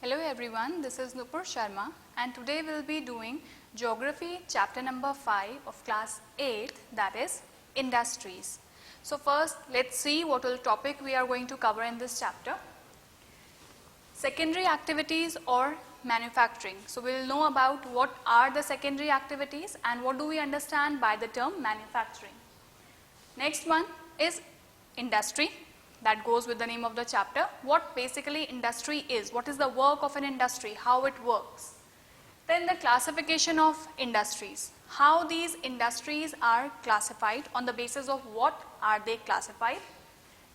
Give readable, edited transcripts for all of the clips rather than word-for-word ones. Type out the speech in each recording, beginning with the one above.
Hello everyone, this is Nupur Sharma and today we will be doing Geography chapter number 5 of class 8, that is Industries. So first let's see what all topic we are going to cover in this chapter. Secondary activities or manufacturing. So we will know about what are the secondary activities and what do we understand by the term manufacturing. Next one is industry. That goes with the name of the chapter. What basically industry is, what is the work of an industry, how it works. Then the classification of industries, how these industries are classified, on the basis of what are they classified.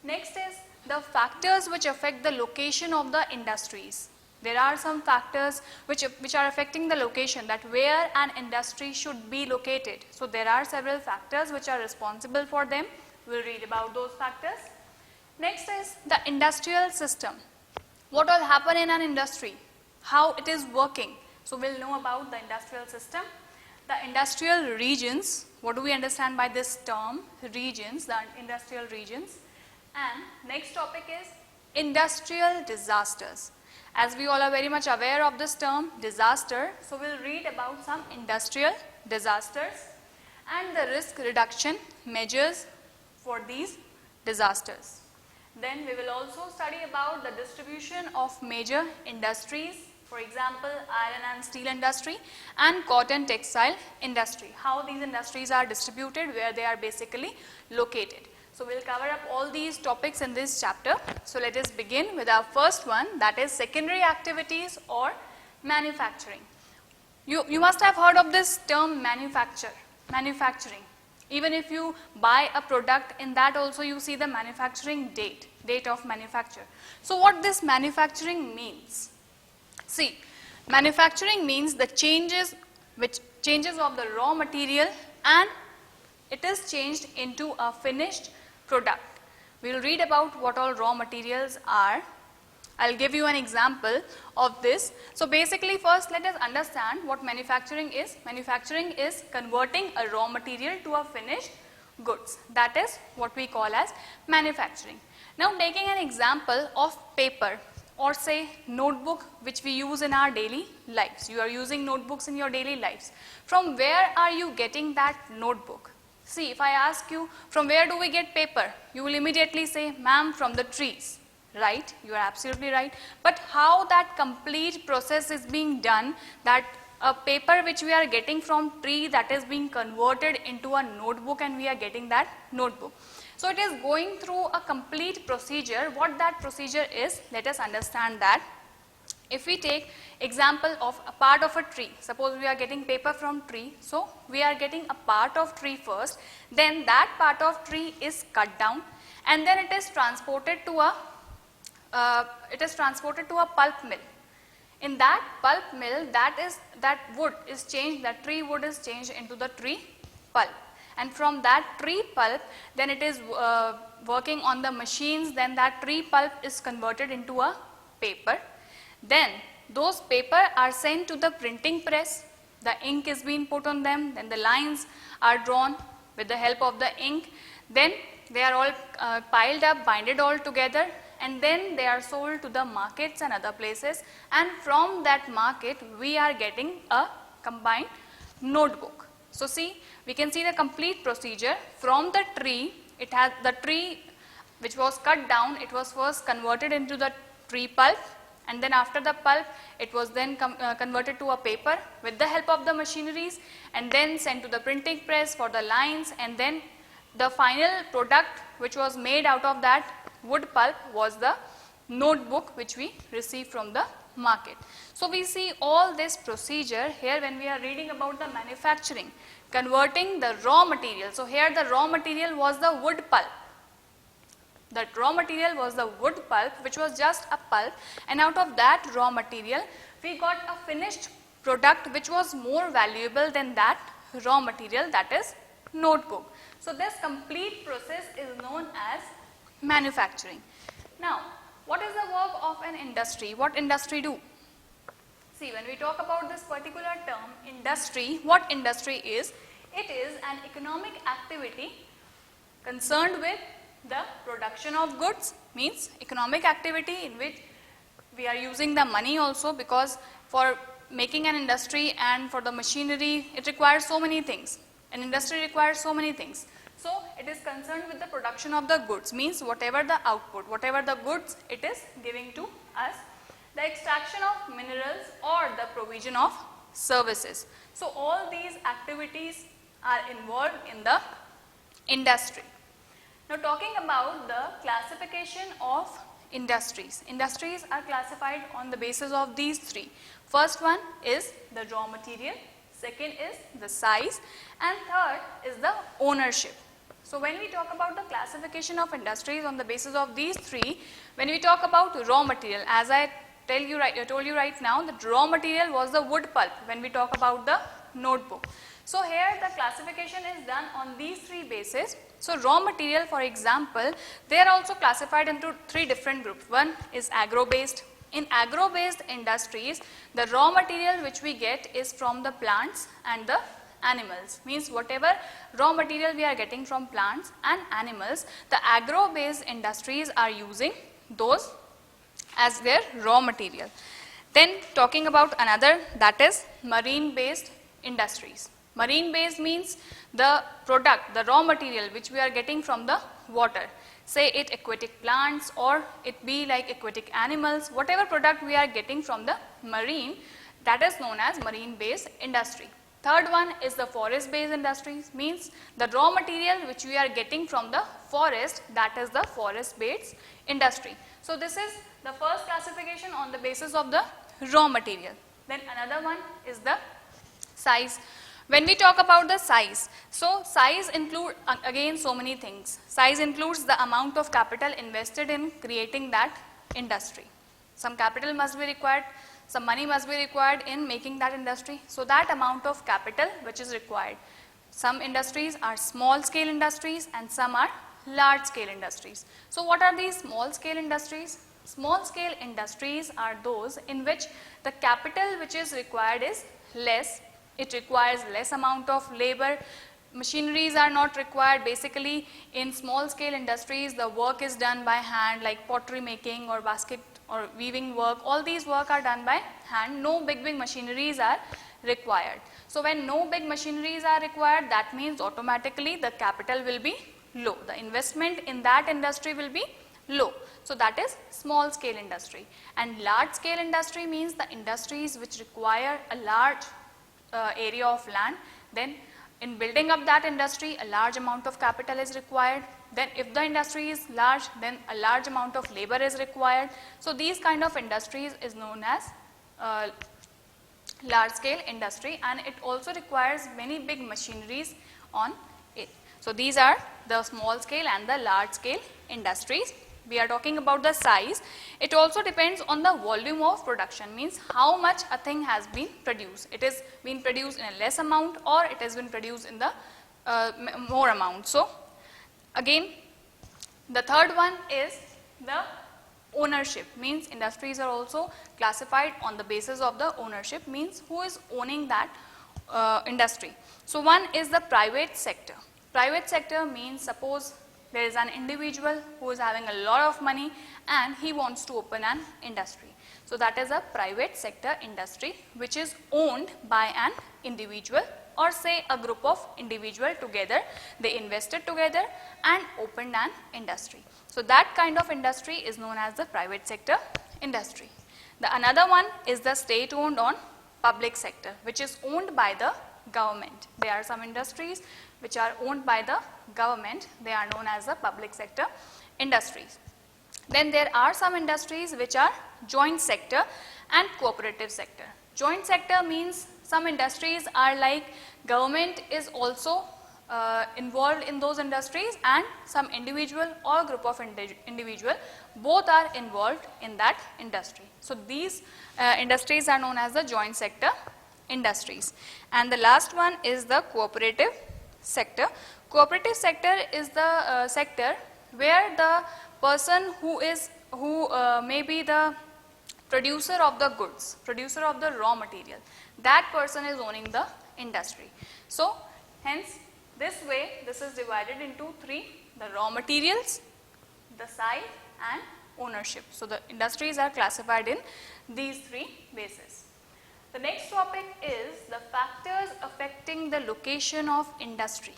Next is the factors which affect the location of the industries. There are some factors which are affecting the location, that where an industry should be located. So there are several factors which are responsible for them. We will read about those factors. Next is the industrial system. What will happen in an industry? How it is working? So we will know about the industrial system. The industrial regions. What do we understand by this term? Regions, the industrial regions. And next topic is industrial disasters. As we all are very much aware of this term, disaster. So we will read about some industrial disasters and the risk reduction measures for these disasters. Then we will also study about the distribution of major industries, for example, iron and steel industry and cotton textile industry. How these industries are distributed, where they are basically located. So we will cover up all these topics in this chapter. So let us begin with our first one, that is secondary activities or manufacturing. You must have heard of this term manufacturing. Even if you buy a product, in that also you see the manufacturing date of manufacture. So what this manufacturing means? See, manufacturing means the changes of the raw material and it is changed into a finished product. We will read about what all raw materials are. I will give you an example of this. So basically first let us understand what manufacturing is. Manufacturing is converting a raw material to a finished goods. That is what we call as manufacturing. Now taking an example of paper or say notebook which we use in our daily lives. You are using notebooks in your daily lives. From where are you getting that notebook? See, if I ask you from where do we get paper, you will immediately say, ma'am, from the trees. Right, you are absolutely right. But how that complete process is being done, that a paper which we are getting from tree, that is being converted into a notebook and we are getting that notebook. So it is going through a complete procedure. What that procedure is, let us understand that. If we take example of a part of a tree, suppose we are getting paper from tree, so we are getting a part of tree first, then that part of tree is cut down and then it is transported to a pulp mill. In that pulp mill, that wood is changed, that tree wood is changed into the tree pulp. And from that tree pulp, then it is working on the machines, then that tree pulp is converted into a paper. Then those paper are sent to the printing press, the ink is being put on them, then the lines are drawn with the help of the ink. Then they are all piled up, binded all together, and then they are sold to the markets and other places, and from that market we are getting a combined notebook. So see, we can see the complete procedure. From the tree, it has the tree which was cut down, it was first converted into the tree pulp, and then after the pulp it was then converted to a paper with the help of the machineries and then sent to the printing press for the lines, and then the final product which was made out of that wood pulp was the notebook which we received from the market. So we see all this procedure here when we are reading about the manufacturing, converting the raw material. So here the raw material was the wood pulp. That raw material was the wood pulp, which was just a pulp, and out of that raw material we got a finished product which was more valuable than that raw material, that is notebook. So this complete process is known as manufacturing. Now, what is the work of an industry? What industry do? See, when we talk about this particular term, industry, what industry is? It is an economic activity concerned with the production of goods, means economic activity in which we are using the money also, because for making an industry and for the machinery, it requires so many things. An industry requires so many things. So it is concerned with the production of the goods, means whatever the output, whatever the goods it is giving to us, the extraction of minerals or the provision of services. So all these activities are involved in the industry. Now talking about the classification of industries. Industries are classified on the basis of these three. First one is the raw material, second is the size, and third is the ownership. So when we talk about the classification of industries on the basis of these three, when we talk about raw material, as I told you right now, that raw material was the wood pulp when we talk about the notebook. So here the classification is done on these three bases. So raw material, for example, they are also classified into three different groups. One is agro-based. In agro-based industries, the raw material which we get is from the plants and the animals. Means whatever raw material we are getting from plants and animals, the agro-based industries are using those as their raw material. Then talking about another, that is marine-based industries. Marine-based means the product, the raw material which we are getting from the water. Say it aquatic plants or it be like aquatic animals, whatever product we are getting from the marine, that is known as marine-based industry. Third one is the forest-based industries, means the raw material which we are getting from the forest, that is the forest-based industry. So this is the first classification on the basis of the raw material. Then another one is the size. When we talk about the size, so size include again so many things. Size includes the amount of capital invested in creating that industry. Some capital must be required, some money must be required in making that industry. So that amount of capital which is required. Some industries are small scale industries and some are large scale industries. So what are these small scale industries? Small scale industries are those in which the capital which is required is less. It requires less amount of labor. Machineries are not required. Basically in small scale industries the work is done by hand, like pottery making or basket or weaving work. All these work are done by hand. No big machineries are required. So when no big machineries are required, that means automatically the capital will be low. The investment in that industry will be low. So that is small scale industry. And large scale industry means the industries which require a large area of land. Then in building up that industry, a large amount of capital is required. Then if the industry is large, then a large amount of labor is required. So these kind of industries is known as large scale industry, and it also requires many big machineries on it. So these are the small scale and the large scale industries. We are talking about the size. It also depends on the volume of production, means how much a thing has been produced. It is been produced in a less amount or it has been produced in the more amount. So again, the third one is the ownership, means industries are also classified on the basis of the ownership, means who is owning that industry. So one is the private sector. Private sector means suppose there is an individual who is having a lot of money and he wants to open an industry. So that is a private sector industry which is owned by an individual or say a group of individual together. They invested together and opened an industry. So that kind of industry is known as the private sector industry. The another one is the state owned or public sector, which is owned by the government. There are some industries which are owned by the government. They are known as the public sector industries. Then there are some industries which are joint sector and cooperative sector. Joint sector means some industries are like government is also involved in those industries and some individual or group of individual, both are involved in that industry. So these industries are known as the joint sector industries. And the last one is the cooperative sector. Cooperative sector is the sector where the person who may be the producer of the goods, producer of the raw material, that person is owning the industry. So hence this way this is divided into three: the raw materials, the size and ownership. So the industries are classified in these three bases. The next topic is the factors affecting the location of industry.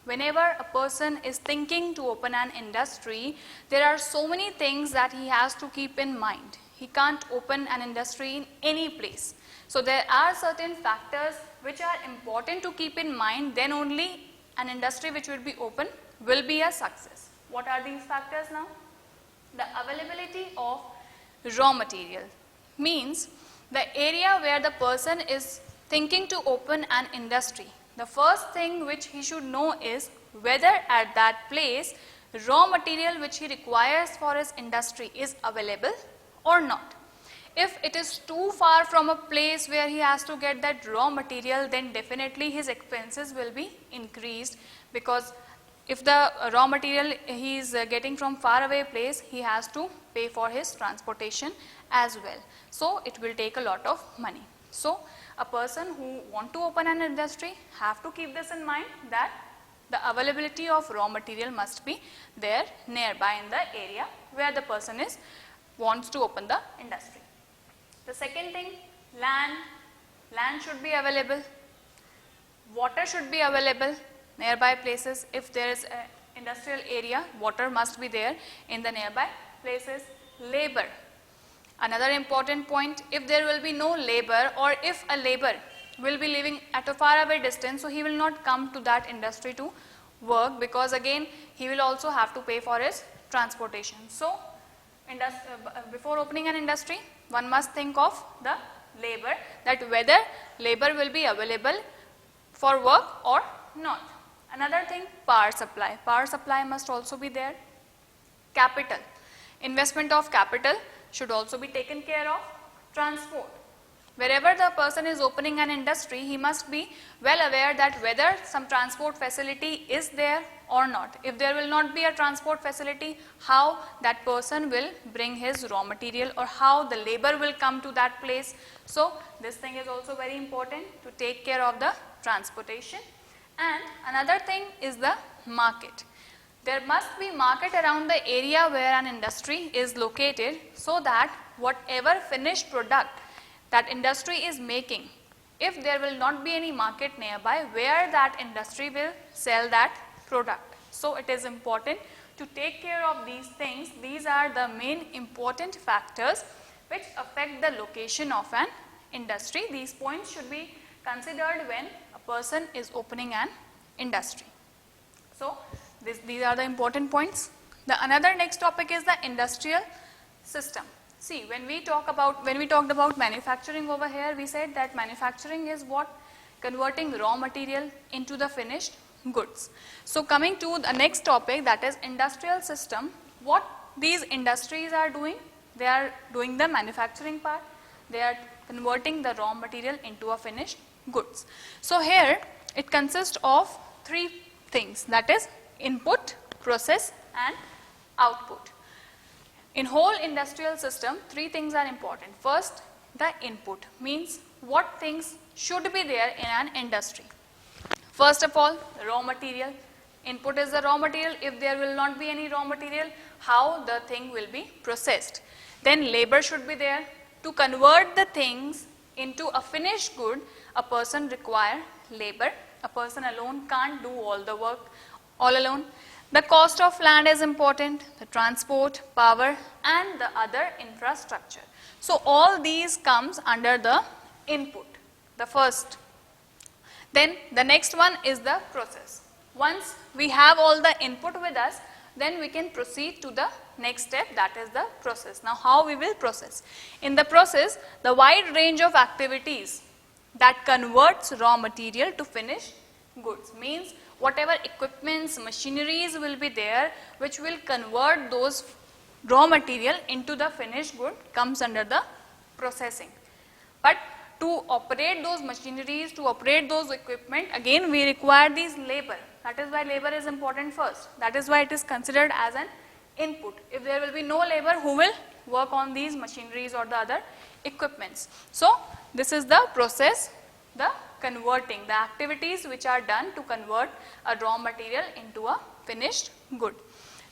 Whenever a person is thinking to open an industry, there are so many things that he has to keep in mind. He can't open an industry in any place. So there are certain factors which are important to keep in mind, then only an industry which will be open will be a success. What are these factors now? The availability of raw material means the area where the person is thinking to open an industry. The first thing which he should know is whether at that place raw material which he requires for his industry is available or not. If it is too far from a place where he has to get that raw material, then definitely his expenses will be increased, because if the raw material he is getting from far away place, he has to pay for his transportation as well. So it will take a lot of money. So a person who want to open an industry have to keep this in mind, that the availability of raw material must be there nearby in the area where the person wants to open the industry. The second thing, land. Land should be available. Water should be available nearby places. If there is an industrial area, water must be there in the nearby places. Labor. Another important point, if there will be no labor, or if a labor will be living at a far away distance, so he will not come to that industry to work, because again he will also have to pay for his transportation. So before opening an industry, one must think of the labor, that whether labor will be available for work or not. Another thing, power supply. Power supply must also be there. Capital. Investment of capital should also be taken care of. Transport. Wherever the person is opening an industry, he must be well aware that whether some transport facility is there or not. If there will not be a transport facility, how that person will bring his raw material, or how the labor will come to that place. So this thing is also very important, to take care of the transportation. And another thing is the market. There must be market around the area where an industry is located, so that whatever finished product that industry is making, if there will not be any market nearby, where that industry will sell that product. So it is important to take care of these things. These are the main important factors which affect the location of an industry. These points should be considered when a person is opening an industry. So these are the important points. The another next topic is the industrial system. See, when we talked about manufacturing over here, we said that manufacturing is what? Converting raw material into the finished goods. So coming to the next topic, that is industrial system. What these industries are doing? They are doing the manufacturing part. They are converting the raw material into a finished goods. So here it consists of three things, that is input, process and output. In whole industrial system, three things are important. First, the input, means what things should be there in an industry. First of all, raw material. Input is the raw material. If there will not be any raw material, how the thing will be processed. Then labor should be there. To convert the things into a finished good, a person require labor. A person alone can't do all the work all alone. The cost of land is important, the transport, power and the other infrastructure. So all these comes under the input, the first. Then the next one is the process. Once we have all the input with us, then we can proceed to the next step, that is the process. Now how we will process? In the process, the wide range of activities that converts raw material to finished goods, means whatever equipments, machineries will be there which will convert those raw material into the finished good comes under the processing. But to operate those machineries, to operate those equipment, again we require these labor. That is why labor is important first. That is why it is considered as an input. If there will be no labor, who will work on these machineries or the other equipments? So this is the process, the converting, the activities which are done to convert a raw material into a finished good.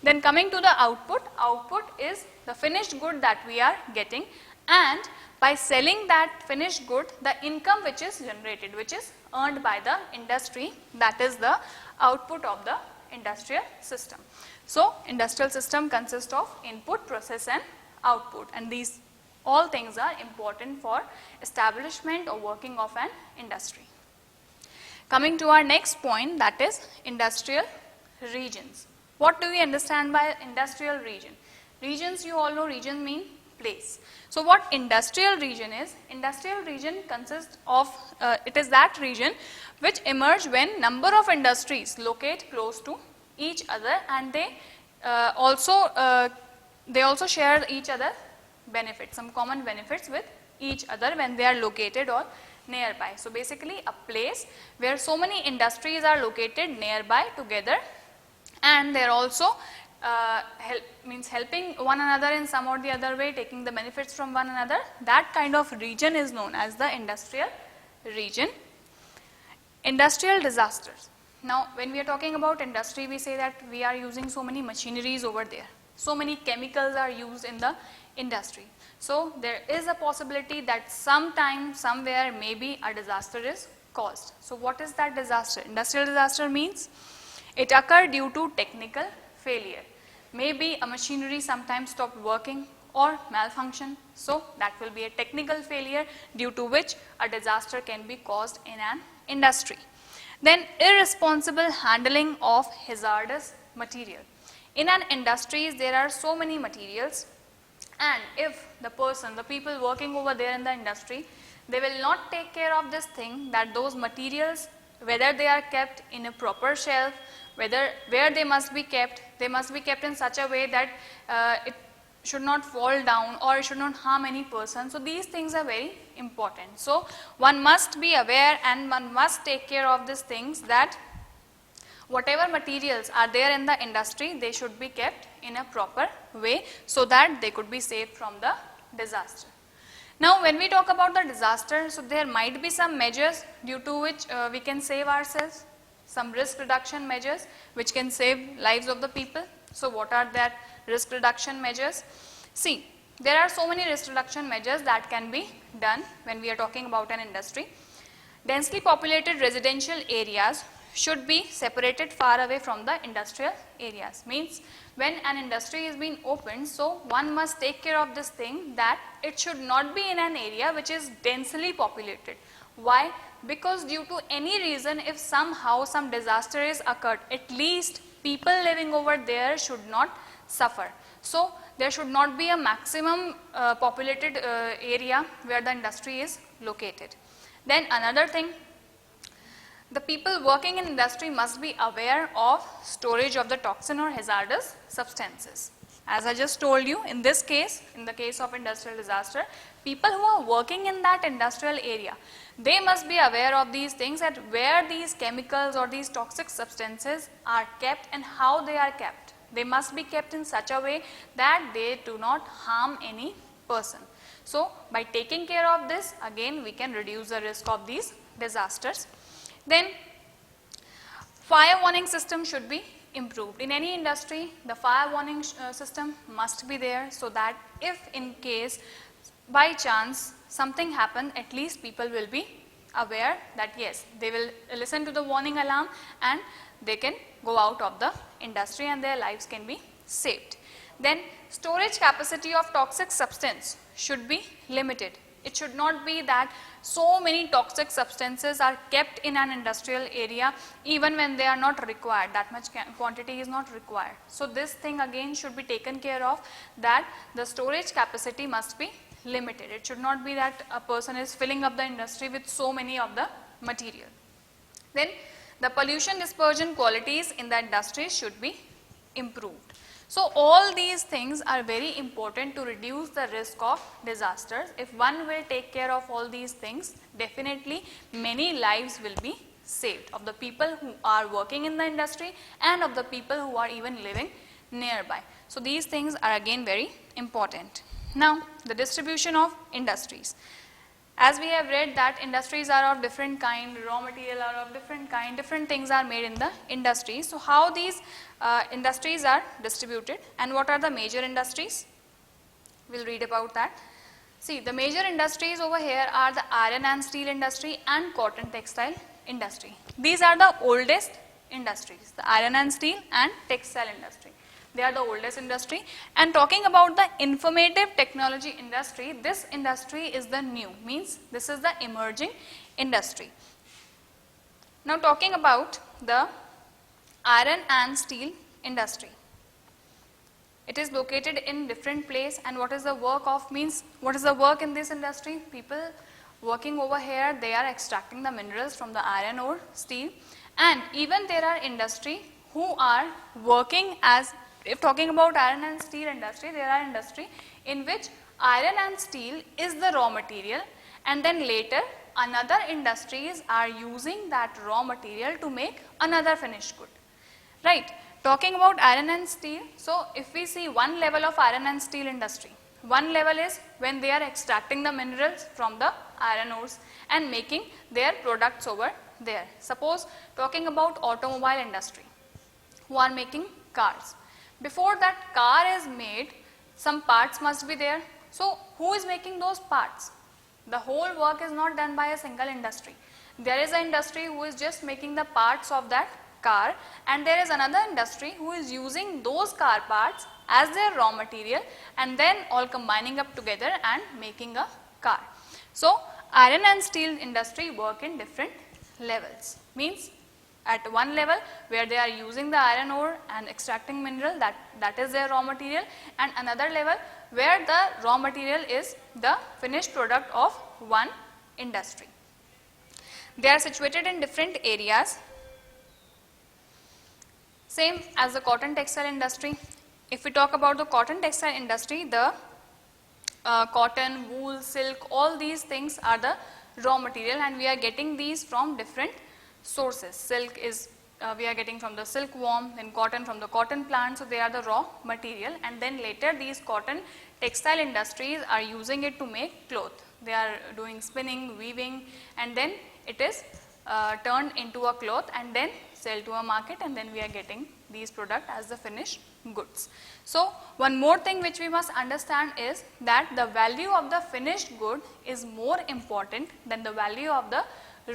Then coming to the output, output is the finished good that we are getting, and by selling that finished good, the income which is generated, which is earned by the industry, that is the output of the industrial system. So, industrial system consists of input, process and output, and these all things are important for establishment or working of an industry. Coming to our next point, that is industrial regions. What do we understand by industrial region? Regions, you all know, region mean place. So, what industrial region is? Industrial region consists of, it is that region which emerge when number of industries locate close to each other, and they also share each other benefits, some common benefits with each other when they are located or nearby. So, basically a place where so many industries are located nearby together, and they are also helping one another in some or the other way, taking the benefits from one another. That kind of region is known as the industrial region. Industrial disasters. Now, when we are talking about industry, we say that we are using so many machineries over there. So many chemicals are used in the industry. So, there is a possibility that sometime, somewhere, maybe a disaster is caused. So, what is that disaster? Industrial disaster means it occurred due to technical failure. Maybe a machinery sometimes stopped working or malfunction. So, that will be a technical failure due to which a disaster can be caused in an industry. Then, irresponsible handling of hazardous material. In an industry, there are so many materials, and if the people working over there in the industry, they will not take care of this thing, that those materials, whether they are kept in a proper shelf, where they must be kept in such a way that it should not fall down or it should not harm any person. So, these things are very important. So, one must be aware and one must take care of these things, that whatever materials are there in the industry, they should be kept in a proper way so that they could be saved from the disaster. Now, when we talk about the disaster, so there might be some measures due to which we can save ourselves, some risk reduction measures which can save lives of the people. So, what are that risk reduction measures? See, there are so many risk reduction measures that can be done when we are talking about an industry. Densely populated residential areas should be separated far away from the industrial areas. Means when an industry is being opened, so one must take care of this thing, that it should not be in an area which is densely populated. Why? Because due to any reason, if somehow some disaster is occurred, at least people living over there should not suffer. So, there should not be a maximum populated area where the industry is located. Then another thing, the people working in industry must be aware of storage of the toxin or hazardous substances. As I just told you, in this case, in the case of industrial disaster, people who are working in that industrial area, they must be aware of these things, that where these chemicals or these toxic substances are kept and how they are kept. They must be kept in such a way that they do not harm any person. So, by taking care of this, again we can reduce the risk of these disasters. Then, fire warning system should be improved. In any industry, the fire warning system must be there, so that if in case by chance something happen, at least people will be aware that yes, they will listen to the warning alarm and they can go out of the industry and their lives can be saved. Then, storage capacity of toxic substance should be limited. It should not be that so many toxic substances are kept in an industrial area even when they are not required, that much quantity is not required. So, this thing again should be taken care of, that the storage capacity must be limited. It should not be that a person is filling up the industry with so many of the material. Then, the pollution dispersion qualities in the industry should be improved. So, all these things are very important to reduce the risk of disasters. If one will take care of all these things, definitely many lives will be saved, of the people who are working in the industry and of the people who are even living nearby. So, these things are again very important. Now, the distribution of industries. As we have read that industries are of different kind, raw material are of different kind, different things are made in the industry. So how these industries are distributed and what are the major industries? We'll read about that. See, the major industries over here are the iron and steel industry and cotton textile industry. These are the oldest industries, the iron and steel and textile industry. They are the oldest industry. And talking about the informative technology industry, this industry is the new, means this is the emerging industry. Now talking about the iron and steel industry. It is located in different place, and what is the work of, means what is the work in this industry? People working over here, they are extracting the minerals from the iron ore, steel, and even there are industry who are working as, if talking about iron and steel industry, there are industry in which iron and steel is the raw material, and then later another industries are using that raw material to make another finished good, right? Talking about iron and steel, so if we see one level of iron and steel industry, one level is when they are extracting the minerals from the iron ores and making their products over there. Suppose talking about automobile industry, who are making cars. Before that car is made, some parts must be there. So who is making those parts? The whole work is not done by a single industry. There is an industry who is just making the parts of that car, and there is another industry who is using those car parts as their raw material and then all combining up together and making a car. So iron and steel industry work in different levels, means at one level where they are using the iron ore and extracting mineral, that is their raw material, and another level where the raw material is the finished product of one industry. They are situated in different areas. Same as the cotton textile industry. If we talk about the cotton textile industry, the cotton, wool, silk, all these things are the raw material, and we are getting these from different sources. Silk is, we are getting from the silkworm, then cotton from the cotton plant, so they are the raw material, and then later these cotton textile industries are using it to make cloth. They are doing spinning, weaving, and then it is turned into a cloth and then sell to a market, and then we are getting these products as the finished goods. So one more thing which we must understand is that the value of the finished good is more important than the value of the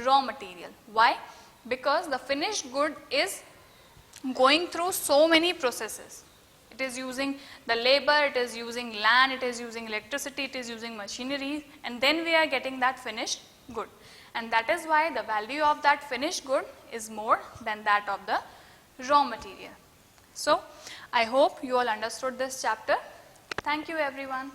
raw material. Why? Because the finished good is going through so many processes. It is using the labor, it is using land, it is using electricity, it is using machinery, and then we are getting that finished good. And that is why the value of that finished good is more than that of the raw material. So I hope you all understood this chapter. Thank you everyone.